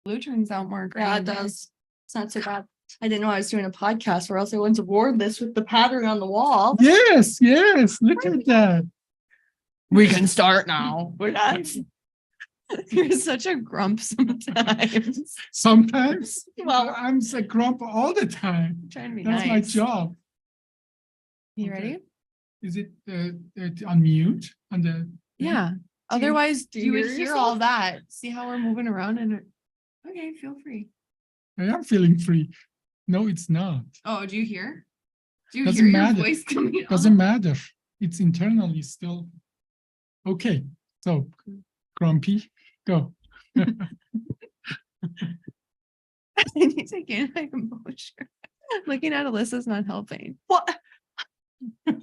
Blue turns out more green. Yeah, it does. It's not so bad. I didn't know I was doing a podcast, or else I wouldn't have worn this with the pattern on the wall. Yes, look at that. We can start now. We're not. You're such a grump sometimes. Sometimes. Well, I'm a grump all the time. I'm trying to be That's nice. my job. You Okay. ready? Is it on mute on the? Yeah. Otherwise, do you you would hear hear all yourself? that. See how we're moving around and okay, feel free. I am feeling free. No, it's not. Oh, do you hear? Do you Doesn't hear your matter. voice coming Doesn't up? matter. It's internally still. Okay, so grumpy, go. I need to gain my composure. Looking at Alyssa's not helping. what?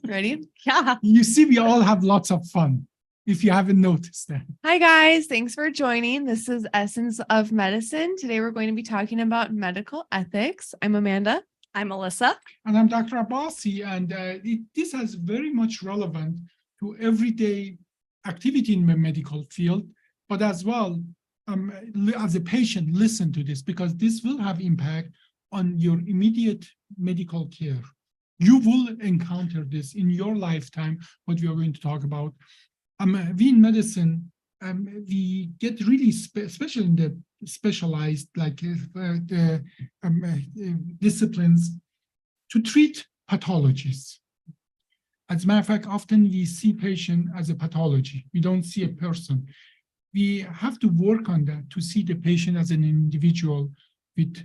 Ready? Yeah. You see, we all have lots of fun. If you haven't noticed that. Hi, guys. Thanks for joining. This is Essence of Medicine. Today, we're going to be talking about medical ethics. I'm Amanda. I'm Alyssa. And I'm Dr. Abbasi, and this has very much relevant to everyday activity in the medical field, but as well, as a patient, listen to this because this will have impact on your immediate medical care. You will encounter this in your lifetime, what we are going to talk about. We in medicine, we get really especially in the specialized disciplines to treat pathologies. As a matter of fact, often we see patient as a pathology. We don't see a person. We have to work on that to see the patient as an individual with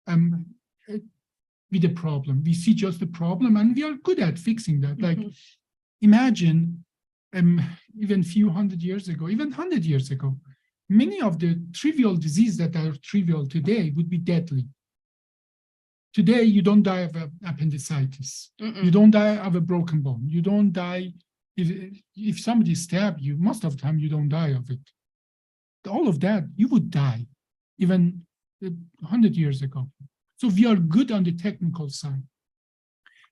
a problem. We see just the problem, and we are good at fixing that. Like, imagine even a few hundred years ago, even 100 years ago, many of the trivial diseases that are trivial today would be deadly. Today, you don't die of appendicitis. You don't die of a broken bone. You don't die if somebody stabs you. Most of the time, you don't die of it. All of that, you would die even 100 years ago. So we are good on the technical side.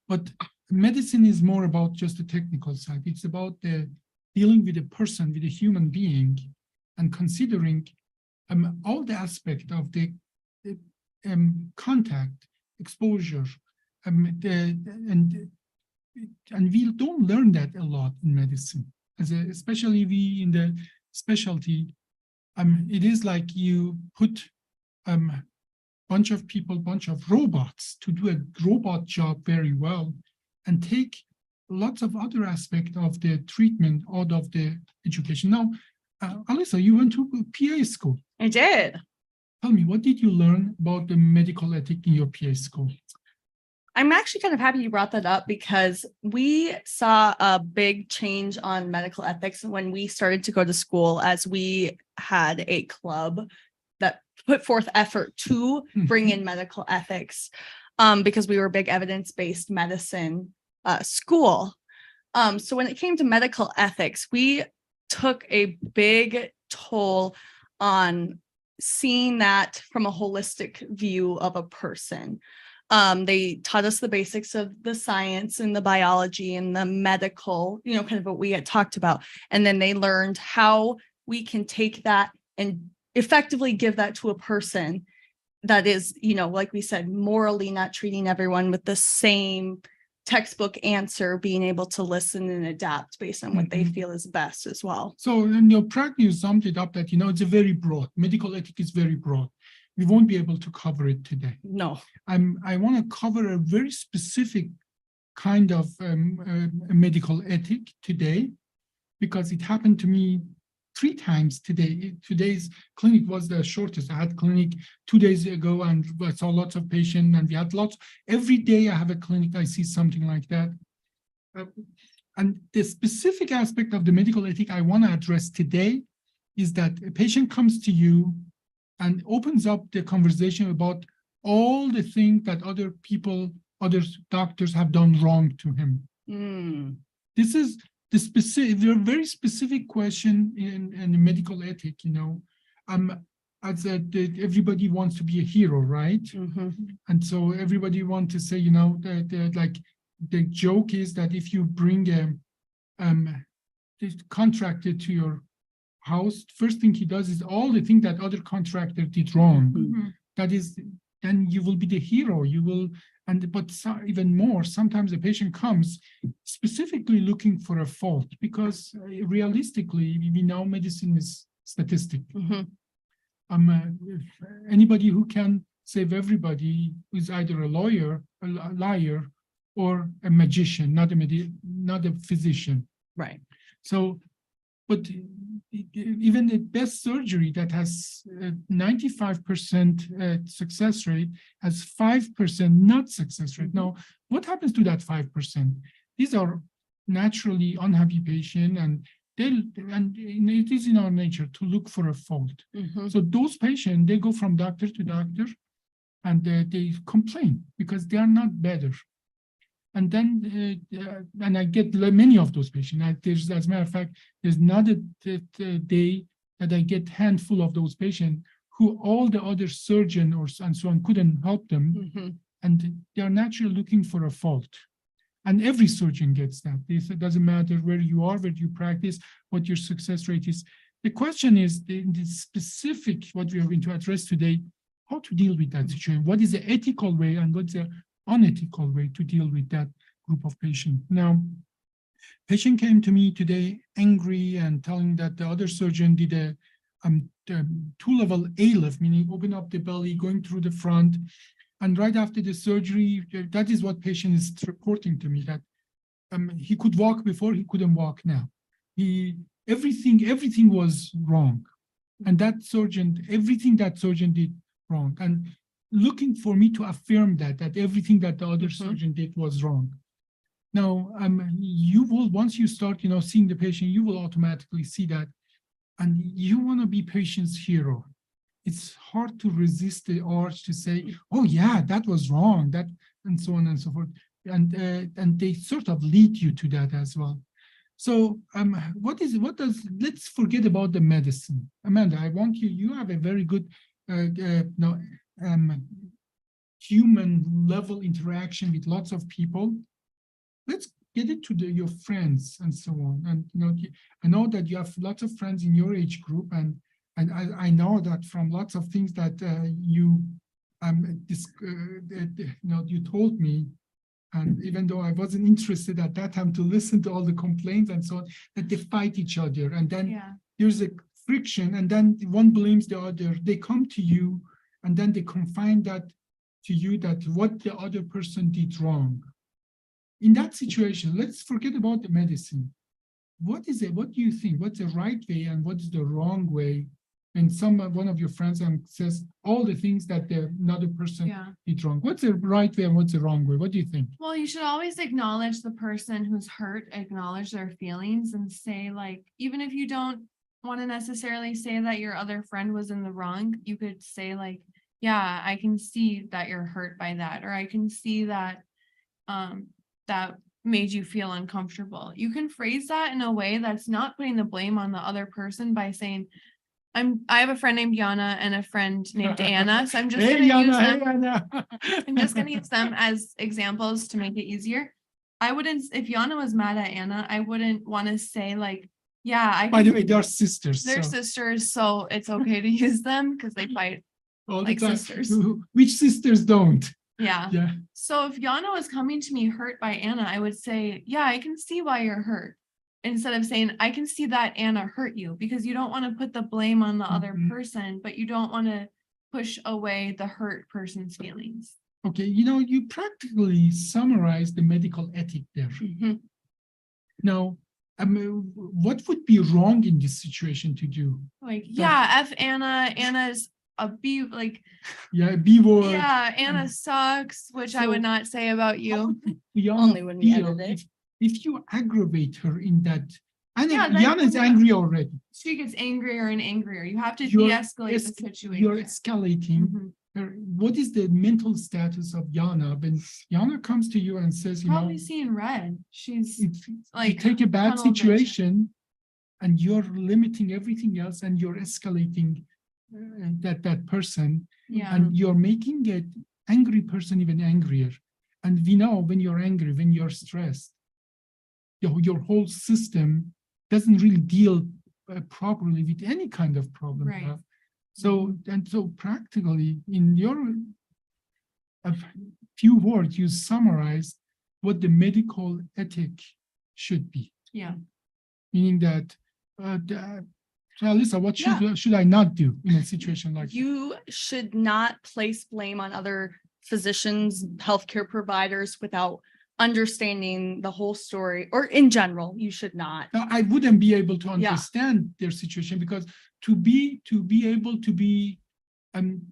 But medicine is more about just the technical side. It's about the dealing with a person, with a human being, and considering all the aspects of the contact, exposure, and we don't learn that a lot in medicine. Especially we in the specialty, it is like you put bunch of people, bunch of robots to do a robot job very well, and take lots of other aspects of the treatment out of the education. Now, Alyssa, you went to PA school. I did. Tell me, what did you learn about the medical ethic in your PA school? I'm actually kind of happy you brought that up because we saw a big change on medical ethics when we started to go to school, as we had a club that put forth effort to bring in medical ethics because we were a big evidence-based medicine school. So when it came to medical ethics, we took a big toll on seeing that from a holistic view of a person. They taught us the basics of the science and the biology and the medical, kind of what we had talked about. And then they learned how we can take that and effectively give that to a person that is, like we said, morally not treating everyone with the same textbook answer, being able to listen and adapt based on what they feel is best as well. So in your practice, you summed it up that, it's a very broad, medical ethic is very broad. We won't be able to cover it today. No. I want to cover a very specific kind of medical ethic today, because it happened to me 3 times today. Today's clinic was the shortest. I had clinic 2 days ago, and I saw lots of patients, and we had lots. Every day I have a clinic, I see something like that. And the specific aspect of the medical ethic I want to address today is that a patient comes to you and opens up the conversation about all the things that other doctors have done wrong to him. This is the very specific question in the medical ethic, as everybody wants to be a hero, right? And so everybody wants to say, the joke is that if you bring a contractor to your house, first thing he does is all the things that other contractor did wrong. Mhm. That is, then you will be the hero. You will, even more, sometimes the patient comes specifically looking for a fault because realistically, we know medicine is statistic. Mhm. If anybody who can save everybody is either a lawyer, a liar, or a magician, not a physician. Right. So, but even the best surgery that has 95% success rate has 5% not success rate. Now, what happens to that 5%? These are naturally unhappy patients, and it is in our nature to look for a fault. Mhm. So those patients, they go from doctor to doctor, and they complain because they are not better. And then, and I get many of those patients. There's, as a matter of fact, there's not a day that I get handful of those patients who all the other surgeon and so on couldn't help them, Mhm. and they are naturally looking for a fault. And every surgeon gets that. It doesn't matter where you are, where you practice, what your success rate is. The question is the specific, what we are going to address today, how to deal with that situation. What is the ethical way and what's the unethical way to deal with that group of patients? Now, patient came to me today angry and telling that the other surgeon did a two-level A-lift, meaning open up the belly, going through the front. And right after the surgery, that is what patient is reporting to me, that he could walk before, he couldn't walk now. Everything was wrong. And that surgeon, everything that surgeon did wrong. And looking for me to affirm that everything that the other surgeon did was wrong. Now, you will, once you start, seeing the patient, you will automatically see that, and you want to be patient's hero. It's hard to resist the urge to say, "Oh yeah, that was wrong," that, and so on and so forth, and they sort of lead you to that as well. So, let's forget about the medicine. Amanda, I want you have a very good, human level interaction with lots of people. Let's get it to your friends and so on. And I know that you have lots of friends in your age group, and I know that from lots of things that you told me, and even though I wasn't interested at that time to listen to all the complaints and so on, that they fight each other, and then there's a friction, and then one blames the other. They come to you, and then they confine that to you, that what the other person did wrong. In that situation, let's forget about the medicine. What do you think? What's the right way and what is the wrong way? And one of your friends says all the things that another person did wrong. What's the right way and what's the wrong way? What do you think? Well, you should always acknowledge the person who's hurt, acknowledge their feelings, and say, like, even if you don't want to necessarily say that your other friend was in the wrong, you could say, like, yeah, I can see that you're hurt by that, or I can see that that made you feel uncomfortable. You can phrase that in a way that's not putting the blame on the other person by saying, I have a friend named Yana and a friend named Anna, so I'm just going to use them. I'm just going to use them as examples to make it easier. I wouldn't, if Yana was mad at Anna, I wouldn't want to say, like, yeah, by the way, they're sisters. They're sisters, so it's okay to use them because they fight all like the time. Sisters. Which sisters don't? Yeah. So if Yana was coming to me hurt by Anna, I would say, yeah, I can see why you're hurt. Instead of saying, I can see that Anna hurt you, because you don't want to put the blame on the other person, but you don't want to push away the hurt person's feelings. Okay, you practically summarize the medical ethic there. Now, what would be wrong in this situation to do? Like, F Anna, Anna's a B, like, B word. Yeah, Anna sucks, which I would not say about you. Only when we edit it. If you aggravate her in that, and Yana is angry already. She gets angrier and angrier. You have to de-escalate the situation. You're escalating. What is the mental status of Yana when Yana comes to you and says, probably seeing red. She's like, you take a bad situation and you're limiting everything else, and you're escalating that person, and you're making an angry person even angrier. And we know when you're angry, when you're stressed, your whole system doesn't really deal properly with any kind of problem you Right. have. So, and so practically in your a few words, you summarize what the medical ethic should be, Yeah. meaning that, so Alyssa, what should I not do in a situation like that? You should not place blame on other physicians, healthcare providers without understanding the whole story, or in general, you should not. Now, I wouldn't be able to Yeah. understand their situation because to be able to be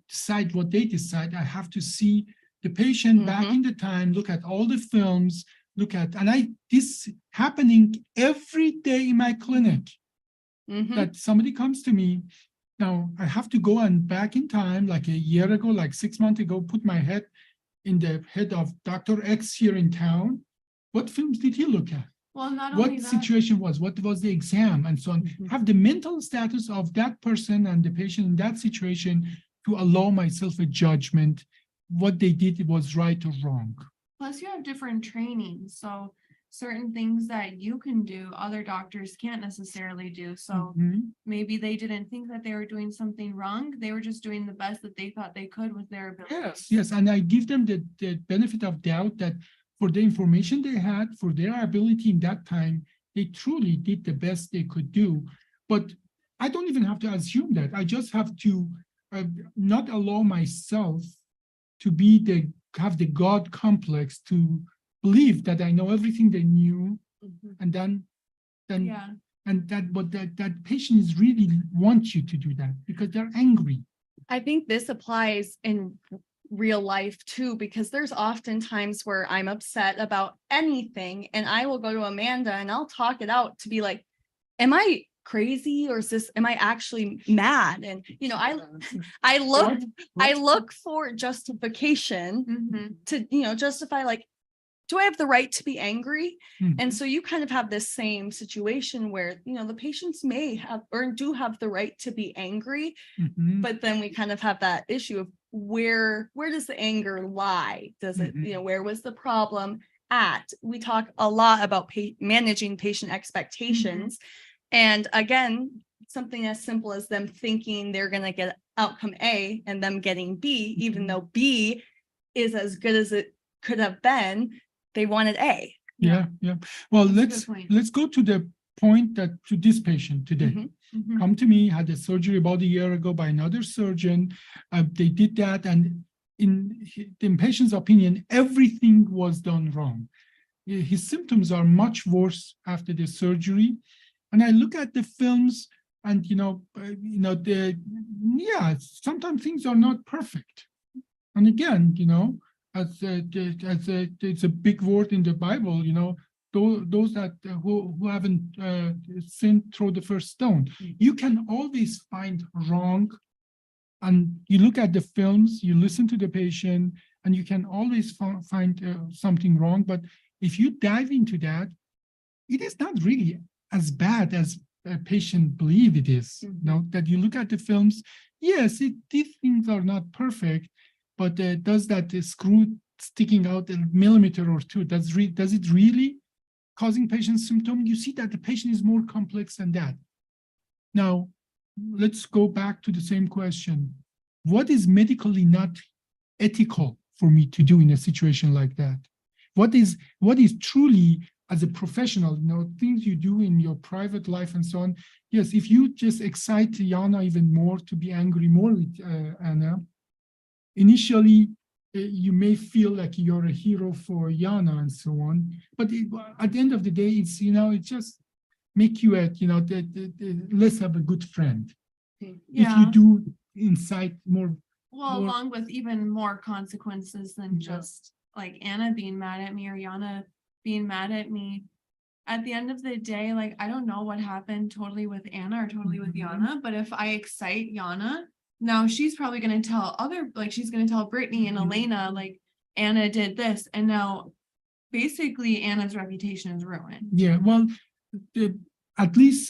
decide what they decide, I have to see the patient back Mhm. in the time, look at all the films, this happening every day in my clinic. Mhm. That somebody comes to me. Now I have to go and back in time, like a year ago, like 6 months ago, put my head in the head of Dr. X here in town. What films did he look at? Well, not only What that, situation was, what was the exam and so on? Mhm. Have the mental status of that person and the patient in that situation to allow myself a judgment, what they did was right or wrong. plus you have different trainings, so certain things that you can do, other doctors can't necessarily do. So Mhm. maybe they didn't think that they were doing something wrong. They were just doing the best that they thought they could with their abilities. Yes, and I give them the benefit of doubt that for the information they had, for their ability in that time, they truly did the best they could do. But I don't even have to assume that. I just have to not allow myself to have the God complex to believe that I know everything they knew, Mhm. and then Yeah, and that patient is really wants you to do that because they're angry. I think this applies in real life too, because there's often times where I'm upset about anything and I will go to Amanda and I'll talk it out to be like, am I crazy or am I actually mad? And I look for justification mhm, to justify, like, do I have the right to be angry? Mhm. And so you kind of have this same situation where the patients may have or do have the right to be angry, Mhm. but then we kind of have that issue of where does the anger lie? Does it, Mhm. where was the problem at? We talk a lot about managing patient expectations. And again, something as simple as them thinking they're going to get outcome A and them getting B, even Mhm. though B is as good as it could have been, they wanted A. Yeah. Well, That's a good point. let's go to the point that to this patient today. Mhm. mhm. Come to me, had a surgery about a year ago by another surgeon. They did that, and in patient's opinion, everything was done wrong. His symptoms are much worse after the surgery, and I look at the films, and sometimes things are not perfect. And again, it's a big word in the Bible, those that who haven't sinned throw the first stone. You can always find wrong, and you look at the films, you listen to the patient, and you can always find something wrong. But if you dive into that, it is not really as bad as a patient believe it is. That you look at the films, yes, these things are not perfect, but does that screw sticking out a millimeter or two, does it really causing patient symptom? You see that the patient is more complex than that. Now, let's go back to the same question. What is medically not ethical for me to do in a situation like that? What is truly, as a professional, things you do in your private life and so on? Yes, if you just excite Yana even more to be angry more with Anna, initially you may feel like you're a hero for Yana and so on, but at the end of the day, it's it just make you less of a good friend. If you do incite more. Well, along with even more consequences than just like Anna being mad at me or Yana being mad at me. At the end of the day, like, I don't know what happened totally with Anna or totally with Yana, but if I excite Yana, now she's probably going to tell she's going to tell Brittany and Elena, like, Anna did this. And now basically Anna's reputation is ruined. Yeah, well, at least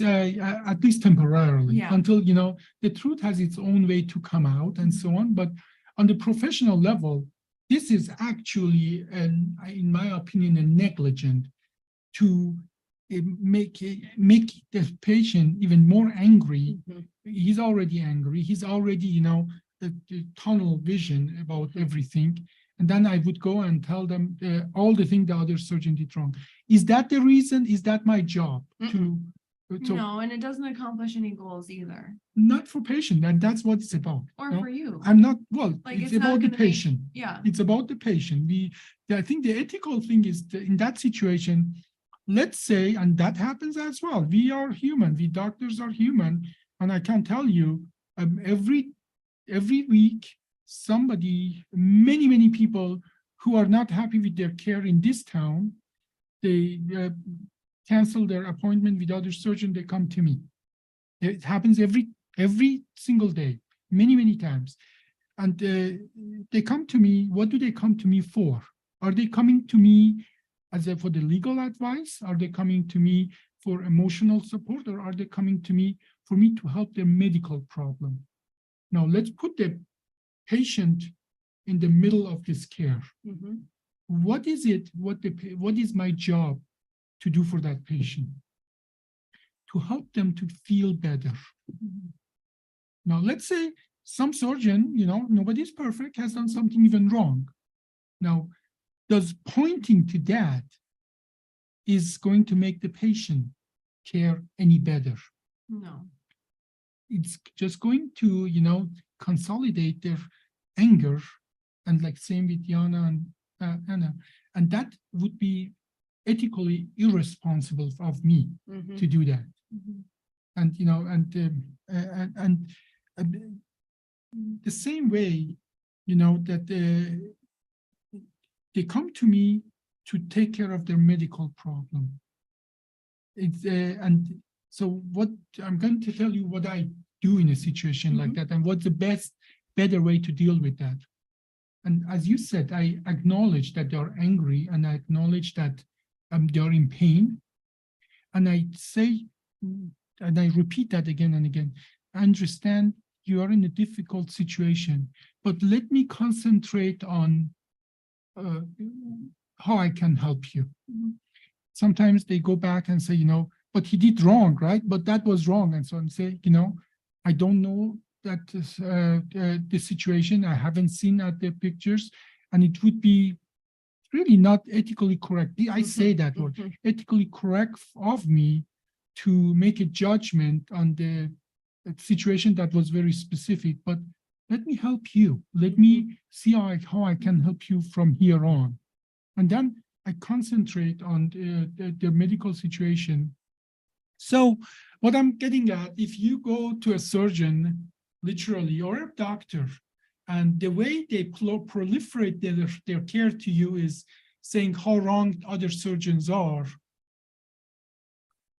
temporarily, until the truth has its own way to come out and so on. But on the professional level, this is actually, in my opinion, a negligent to make the patient even more angry. Mhm. He's already angry. He's already, the tunnel vision about everything. And then I would go and tell them all the things the other surgeon did wrong. Is that the reason? Is that my job to? So No, and it doesn't accomplish any goals either, not for patient, and that's what it's about. or no? for you. I'm not, well, Like, it's it's not about the gonna make- patient. Yeah, It's about the patient. I think the ethical thing is in that situation, let's say, and that happens as well. We are human. We doctors are human, and I can tell you, every week, many people who are not happy with their care in this town, they cancel their appointment with other surgeon. They come to me. It happens every single day, many times. And they come to me. What do they come to me for? Are they coming to me for the legal advice? Are they coming to me for emotional support, or are they coming to me for me to help their medical problem? Now let's put the patient in the middle of this care. Mhm. What is it? What is my job to do for that patient? To help them to feel better. Now, let's say some surgeon, nobody's perfect, has done something even wrong. Now, does pointing to that is going to make the patient care any better? no. It's just going to, consolidate their anger, and like same with Yana and Anna, and that would be ethically irresponsible of me Mhm. to do that. Mhm. And the same way, that they come to me to take care of their medical problem. It's and so what I'm going to tell you what I do in a situation like that, and what's the better way to deal with that. And as you said, I acknowledge that they are angry, and I acknowledge that they are in pain, and I say, and I repeat that again and again. I understand you are in a difficult situation, but let me concentrate on how I can help you. Mhm. Sometimes they go back and say, but he did wrong, right? But that was wrong. And so I'm saying, I don't know that the situation. I haven't seen the pictures, and it would be really not ethically correct. I say that word, ethically correct of me to make a judgment on the situation that was very specific. But let me help you. Let me see how I can help you from here on. And then I concentrate on the medical situation. So what I'm getting at, if you go to a surgeon, literally, or a doctor, and the way they proliferate their care to you is saying how wrong other surgeons are,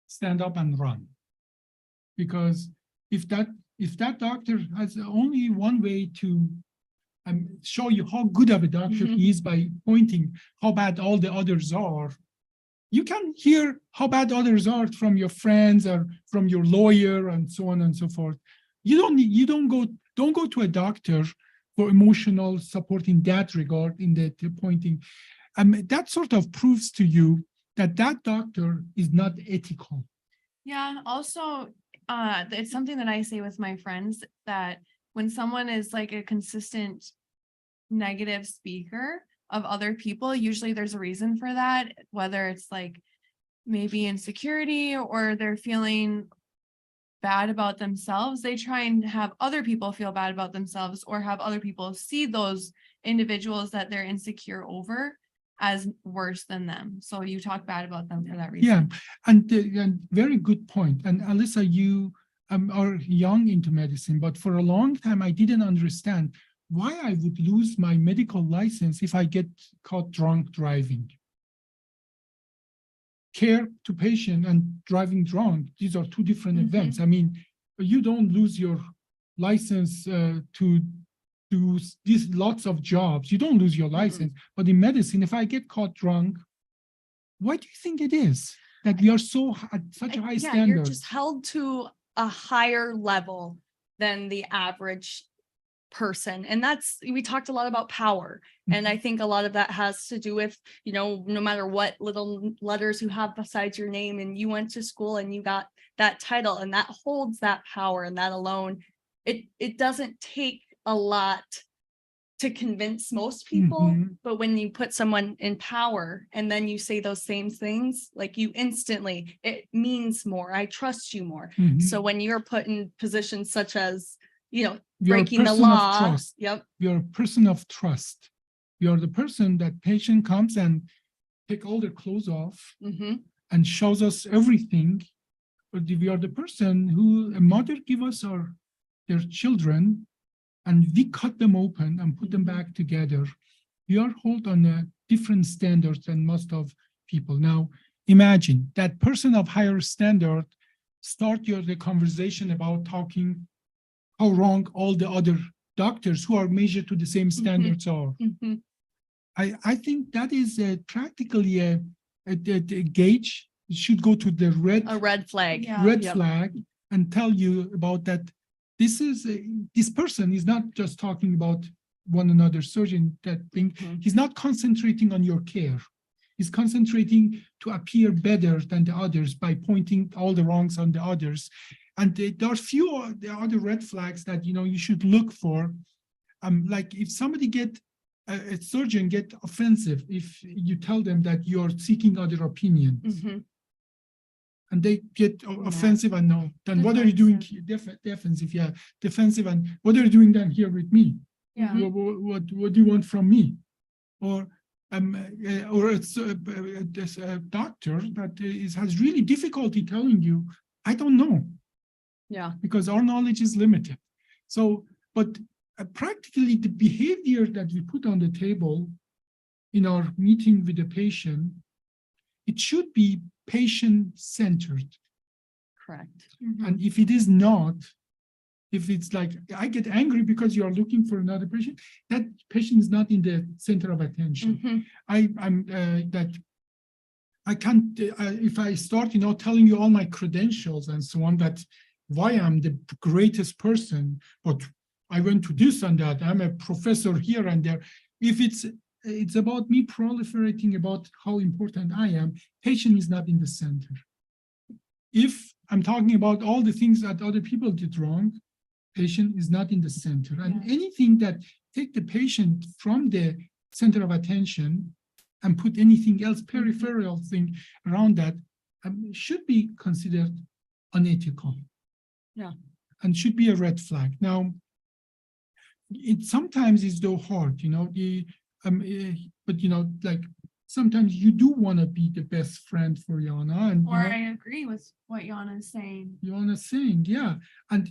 stand up and run. Because if that doctor has only one way to show you how good of a doctor he is by pointing how bad all the others are, you can hear how bad others are from your friends or from your lawyer and so on and so forth. Don't go to a doctor for emotional support in that regard, in the pointing. That sort of proves to you that doctor is not ethical. Yeah, also, it's something that I say with my friends, that when someone is like a consistent negative speaker of other people, usually there's a reason for that, whether it's like maybe insecurity or they're feeling bad about themselves. They try and have other people feel bad about themselves, or have other people see those individuals that they're insecure over as worse than them. So you talk bad about them for that reason. Yeah, and very good point. And Alyssa, you are young into medicine, but for a long time I didn't understand why I would lose my medical license if I get caught drunk driving. Care to patient and driving drunk, these are two different events. I mean, you don't lose your license to do these lots of jobs. You don't lose your license. But in medicine, if I get caught drunk, why do you think it is that we are so at such a high standard? You're just held to a higher level than the average person. And we talked a lot about power. And I think a lot of that has to do with, no matter what little letters you have besides your name, and you went to school and you got that title, and that holds that power, and that alone, it doesn't take a lot to convince most people. Mhm. But when you put someone in power and then you say those same things, like you instantly, it means more. I trust you more. Mhm. So when you're put in positions such as, You're a breaking the person of law. trust. Yep. You're a person of trust. You're the person that patient comes and take all their clothes off Hmm. and shows us everything. But we are the person who a mother give us their children, and we cut them open and put them back together. We are held on a different standards than most of people. Now, imagine that person of higher standard start the conversation about talking how wrong all the other doctors who are measured to the same standards are. Hmm. I think that is practically a gauge. It should go to the A red flag. Yeah. red Yep. flag and tell you about that. This person is not just talking about one another surgeon, that thing. Mhm. He's not concentrating on your care. He's concentrating to appear better than the others by pointing all the wrongs on the others. And there are few the other red flags that you should look for. Like if somebody a surgeon get offensive if you tell them that you're seeking other opinions. Mhm. And they get offensive and no, then what are you doing? Defensive, yeah, defensive, and what are you doing then here with me? Yeah. What do you want from me? Or it's this doctor that has really difficulty telling you, I don't know, Yeah. because our knowledge is limited. So, but practically the behavior that we put on the table in our meeting with the patient, it should be patient-centered. Correct. Mhm. And if it is not, if it's like, I get angry because you are looking for another patient, that patient is not in the center of attention. Mhm. I can't, if I start, telling you all my credentials and so on, that why I'm the greatest person, but I went to this and that, I'm a professor here and there. If it's about me proliferating about how important I am, patient is not in the center. If I'm talking about all the things that other people did wrong, patient is not in the center. And anything that take the patient from the center of attention and put anything else, peripheral thing around that, should be considered unethical. Yeah. And should be a red flag. Now, it sometimes is though hard, but like sometimes you do want to be the best friend for Yana, and Or I agree with what Yana is saying. Yana saying, yeah, and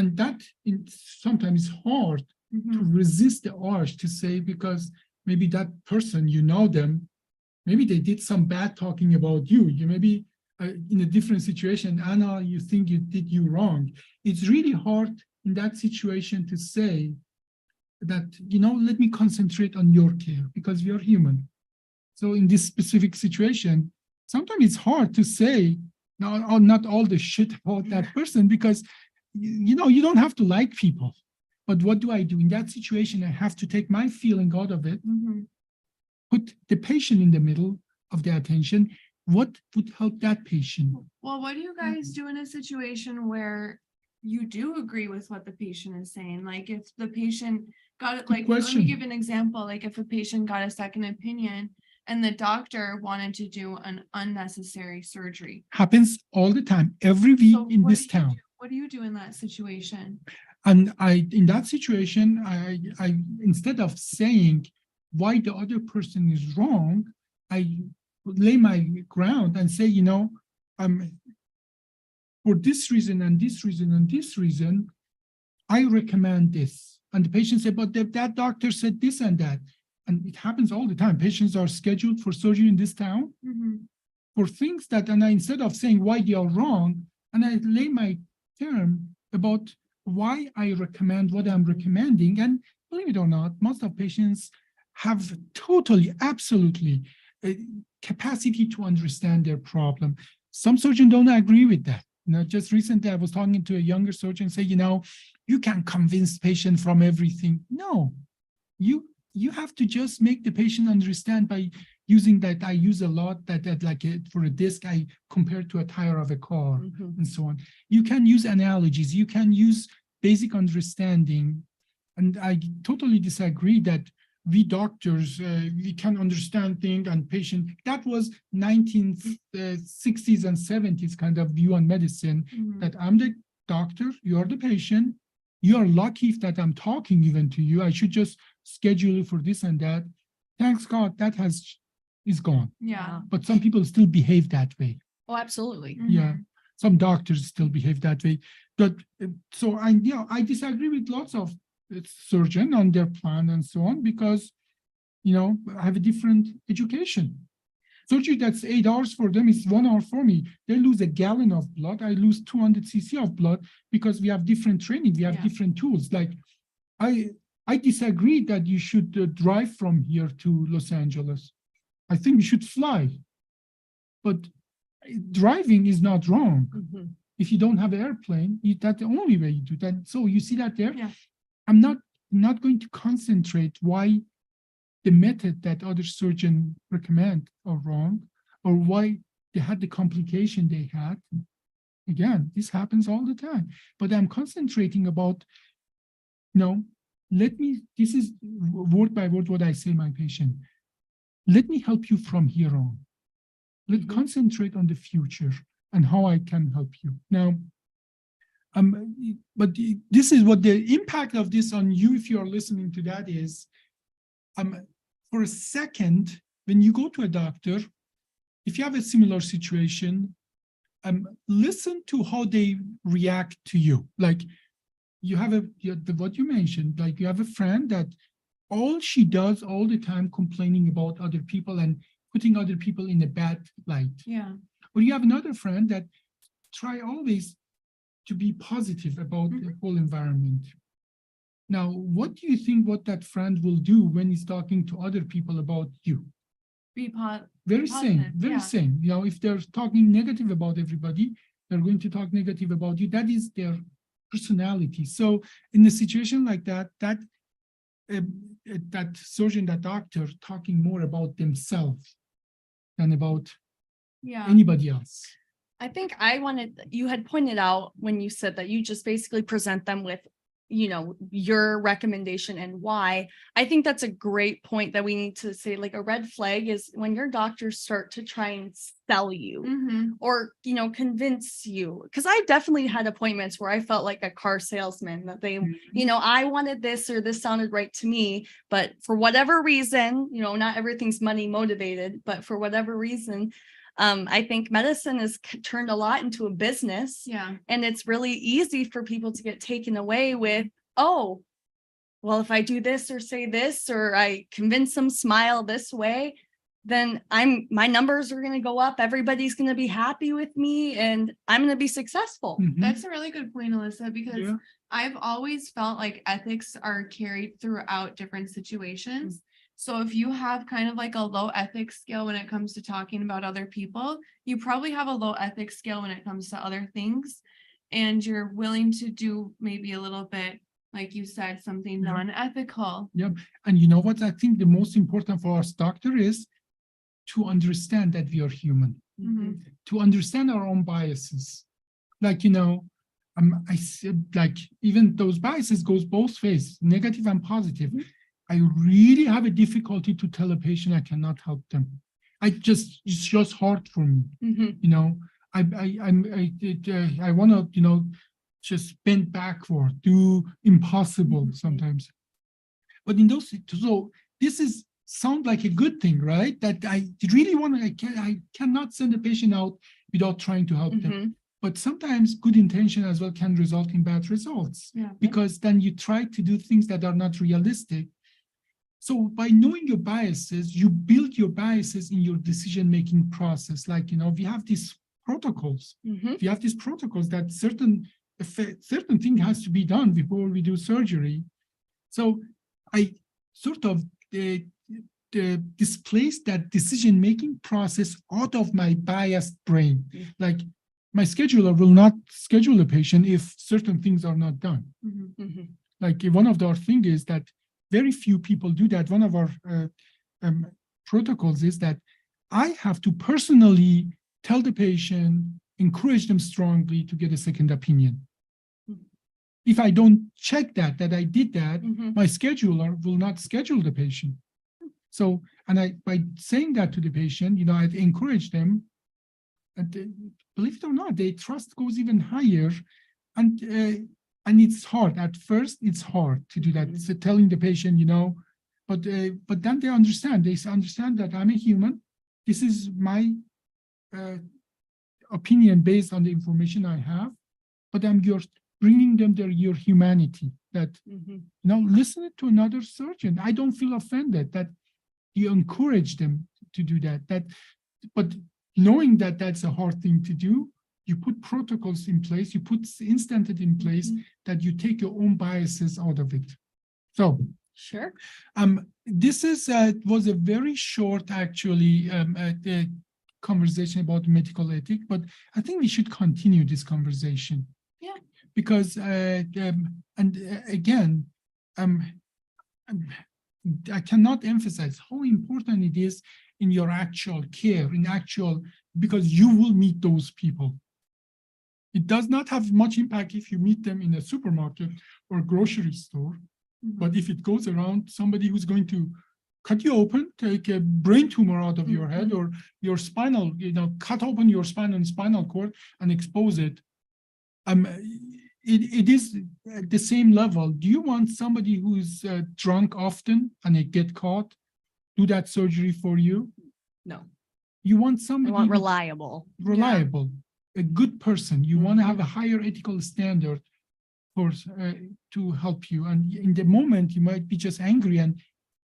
and that sometimes is hard to Mhm. resist the urge to say, because maybe that person, them, maybe they did some bad talking about you. You may be in a different situation. Anna, you think you did you wrong. It's really hard in that situation to say that, let me concentrate on your care because we are human. So in this specific situation, sometimes it's hard to say, no, not all the shit about that person, because, you don't have to like people. But what do I do in that situation? I have to take my feeling out of it, Mhm. put the patient in the middle of the attention. What would help that patient? Well, what do you guys do in a situation where you do agree with what the patient is saying? Like if the patient got it, Good like, let me question. give an example. Like if a patient got a second opinion and the doctor wanted to do an unnecessary surgery. Happens all the time, every week So in what this do you town. do? What do you do in that situation? And in that situation, I instead of saying why the other person is wrong, I lay my ground and say, for this reason and this reason and this reason, I recommend this. And the patient said, but that doctor said this and that. And it happens all the time. Patients are scheduled for surgery in this town Mhm. for things that, and I, instead of saying why they are wrong, and I lay my term about why I recommend what I'm recommending. And believe it or not, most of patients have totally, absolutely capacity to understand their problem. Some surgeons don't agree with that. Just recently I was talking to a younger surgeon, say, you can convince patient from everything. No, you have to just make the patient understand by using that. I use a lot that like for a disc, I compare to a tire of a car and so on. You can use analogies, you can use basic understanding. And I totally disagree that we doctors, we can understand things and patient. That was 1960s and 70s kind of view on medicine, that I'm the doctor, you're the patient. You are lucky that I'm talking even to you. I should just schedule you for this and that. Thanks God, that is gone. Yeah. But some people still behave that way. Oh, absolutely. Yeah, some doctors still behave that way. But so I disagree with lots of surgeons on their plan and so on, because I have a different education. Surgery that's 8 hours for them is 1 hour for me. They lose a gallon of blood. I lose 200 cc of blood, because we have different training. We have different tools. Like I disagree that you should drive from here to Los Angeles. I think we should fly. But driving is not wrong. If you don't have an airplane, that's the only way you do that. So you see that there? Yeah. I'm not going to concentrate why the method that other surgeons recommend are wrong, or why they had the complication they had. Again, this happens all the time. But I'm concentrating about, this is word by word what I say my patient. Let me help you from here on. Let's concentrate on the future and how I can help you. Now, but this is what the impact of this on you, if you are listening to that, is for a second, when you go to a doctor, if you have a similar situation, listen to how they react to you. Like you have what you mentioned, like you have a friend that all she does all the time complaining about other people and putting other people in a bad light. Yeah. Or you have another friend that try always to be positive about the whole environment. Now, what do you think what that friend will do when he's talking to other people about you? Very same, very same. If they're talking negative about everybody, they're going to talk negative about you. That is their personality. So in a situation like that, that surgeon, that doctor talking more about themselves than about anybody else. I think you had pointed out when you said that you just basically present them with, your recommendation and why. I think that's a great point that we need to say, like a red flag is when your doctors start to try and sell you or, convince you. Because I definitely had appointments where I felt like a car salesman, that they, I wanted this or this sounded right to me, but for whatever reason, not everything's money motivated, but for whatever reason, I think medicine has turned a lot into a business. Yeah. And it's really easy for people to get taken away with, oh, well, if I do this or say this, or I convince them smile this way, then my numbers are going to go up. Everybody's going to be happy with me and I'm going to be successful. That's a really good point, Alyssa, because I've always felt like ethics are carried throughout different situations. So if you have kind of like a low ethics scale when it comes to talking about other people, you probably have a low ethics scale when it comes to other things. And you're willing to do maybe a little bit, like you said, something non-ethical. Yeah. And you know what? I think the most important for us doctor is to understand that we are human, to understand our own biases. Like, I said, like, even those biases goes both ways, negative and positive. I really have a difficulty to tell a patient I cannot help them. It's just hard for me. I want to, just bend backward, do impossible sometimes. But in those, so this sound like a good thing, right? That I really I cannot send a patient out without trying to help them. But sometimes good intention as well can result in bad results, because then you try to do things that are not realistic. So by knowing your biases, you build your biases in your decision-making process. Like, we have these protocols. We have these protocols that certain thing has to be done before we do surgery. So I sort of displace that decision-making process out of my biased brain. Like, my scheduler will not schedule a patient if certain things are not done. Mhm. Like one of our thing is that very few people do that. One of our protocols is that I have to personally tell the patient, encourage them strongly to get a second opinion. Mhm. If I don't check that I did that, Mhm. my scheduler will not schedule the patient. So, and by saying that to the patient, I'd encourage them, and believe it or not, their trust goes even higher, and it's hard at first. It's hard to do that. Mhm. So telling the patient, but then they understand. They understand that I'm a human. This is my opinion based on the information I have, but I'm bringing them your humanity. That Mhm. listen to another surgeon. I don't feel offended that you encourage them to do that. But knowing that that's a hard thing to do, you put protocols in place, you put instances in place that you take your own biases out of it. So Sure. this was a very short, actually, conversation about medical ethics, but I think we should continue this conversation. Yeah. Because again, I cannot emphasize how important it is in your actual care, because you will meet those people. It does not have much impact if you meet them in a supermarket or grocery store. But if it goes around somebody who's going to cut you open, take a brain tumor out of your head, or your spinal, cut open your spine and spinal cord and expose it, it is at the same level. Do you want somebody who's drunk often and they get caught, do that surgery for you? No, You want I somebody want who- reliable. reliable, a good person. You want to have a higher ethical standard for to help you. And in the moment, you might be just angry, and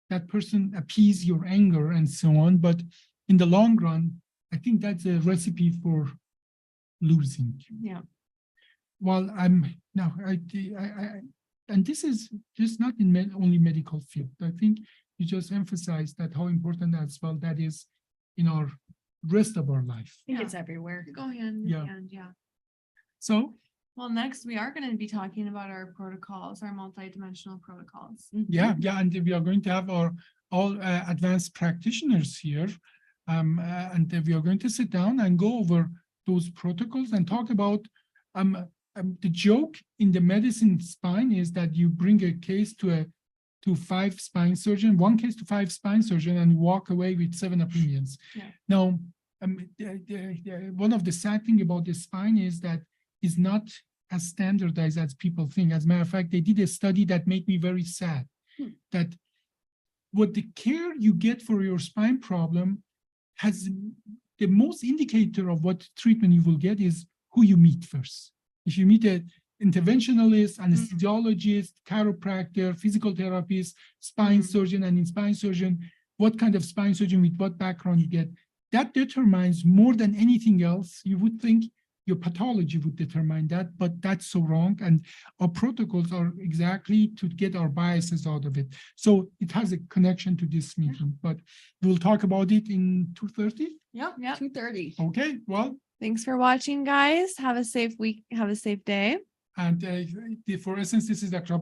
that person appease your anger and so on. But in the long run, I think that's a recipe for losing. Yeah. Well, and this is just not in only medical field. I think you just emphasize that how important as well that is in our rest of our life. I think Yeah. it's everywhere. Go hand in Yeah. hand, yeah. So Well, next we are going to be talking about our protocols, our multidimensional protocols. yeah, and we are going to have our all advanced practitioners here, and we are going to sit down and go over those protocols and talk about the joke in the medicine spine is that you bring a case to 5 spine surgeon, one case to 5 spine surgeon, and walk away with 7 opinions. Yeah. Now, one of the sad thing about the spine is that it's not as standardized as people think. As a matter of fact, they did a study that made me very sad. That what the care you get for your spine problem has the most indicator of what treatment you will get is who you meet first. If you meet an interventionalist, anesthesiologist, chiropractor, physical therapist, spine surgeon, and in spine surgeon, what kind of spine surgeon with what background you get, that determines more than anything else. You would think your pathology would determine that, but that's so wrong. And our protocols are exactly to get our biases out of it. So it has a connection to this meeting, but we'll talk about it in 2:30. Yep. Yep. 2:30. Okay, well, Thanks for watching, guys. Have a safe week. Have a safe day. and for instance, this is Dr.